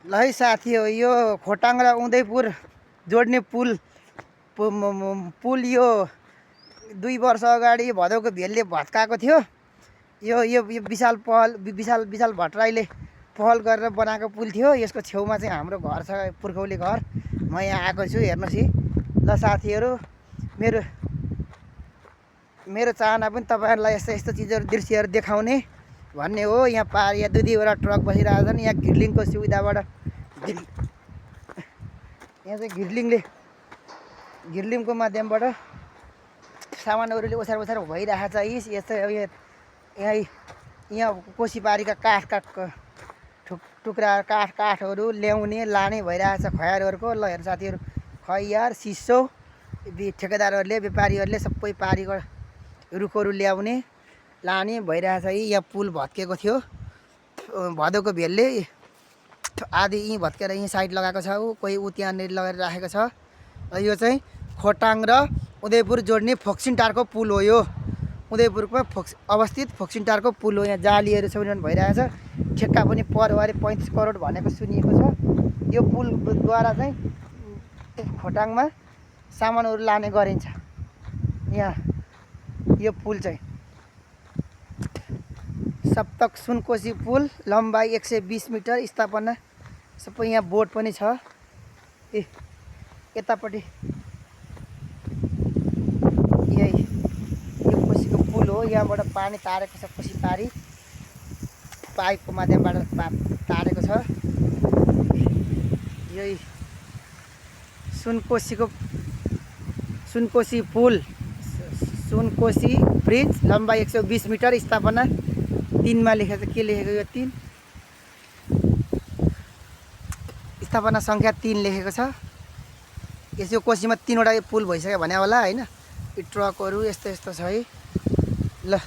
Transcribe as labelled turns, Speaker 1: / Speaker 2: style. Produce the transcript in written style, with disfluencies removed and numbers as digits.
Speaker 1: ल है साथी हो यो खोटाङ र उदयपुर जोड्ने पुल यो 2 वर्ष अगाडि भदौको भेलले भत्काएको थियो। यो यो यो विशाल भट्टराईले पहल गरेर बनाएको पुल थियो। यसको छेउमा चाहिँ हाम्रो घर छ, पुर्खौली घर। म यहाँ आएको छु, हेर्नुहोस् है। ल साथीहरू, मेरो चाहना पनि तपाईँहरूलाई यस्तो यस्तो चिजहरू दृश्यहरू देखाउने भन्ने हो। यहाँ यहाँ 2-2वटा ट्रक बसिरहेको छन्। यहाँ घिर्लिङको सुविधाबाट यहाँ चाहिँ घिर्लिङको माध्यमबाट सामानहरूले ओसार भइरहेको छ। यस्तै यहाँ कोसीबारीका टुक्रा काठहरू ल्याउने लाने भइरहेछ खयारहरूको। ल हेर्नु साथीहरू, खैयार सिसो ठेकेदारहरूले व्यापारीहरूले सबै पारीको रुखहरू ल्याउने लाने भइरहेछ। यहाँ पुल भत्केको थियो भदौको भेलले। आधी यहीँ भत्केर यहीँ साइड लगाएको छ, कोही ऊ त्यहाँनिर लगाएर राखेको छ। यो चाहिँ खोटाङ र उदयपुर जोड्ने फोक्सिनटारको पुल हो। यो उदयपुरमा अवस्थित फोक्सिनटारको पुल हो। यहाँ जालीहरू निर्माण भइरहेछ। ठेक्का पनि पर्यो अरे 35 करोड भनेको सुनिएको छ। यो पुलद्वारा चाहिँ खोटाङमा सामानहरू लाने गरिन्छ। यहाँ यो पुल चाहिँ सप्तक सुनकोशी पुल, लम्बाइ 120 मिटर, स्थापना सबै यहाँ बोर्ड पनि छ। यतापट्टि यही यो कोसीको पुल हो। यहाँबाट पानी तारेको छ, कोसी पारी पाइपको माध्यमबाट तारेको छ। यही सुनकोशी पुल, सुनकोशी ब्रिज, लम्बाइ 120 मिटर, स्थापना 3 मा लेखेको छ। के लेखेको यो 3? स्थापना सङ्ख्या 3 लेखेको छ। यो कोसीमा 3वटा पुल भइसक्यो भने होला हैन। यो ट्रकहरू यस्तो छ है। ल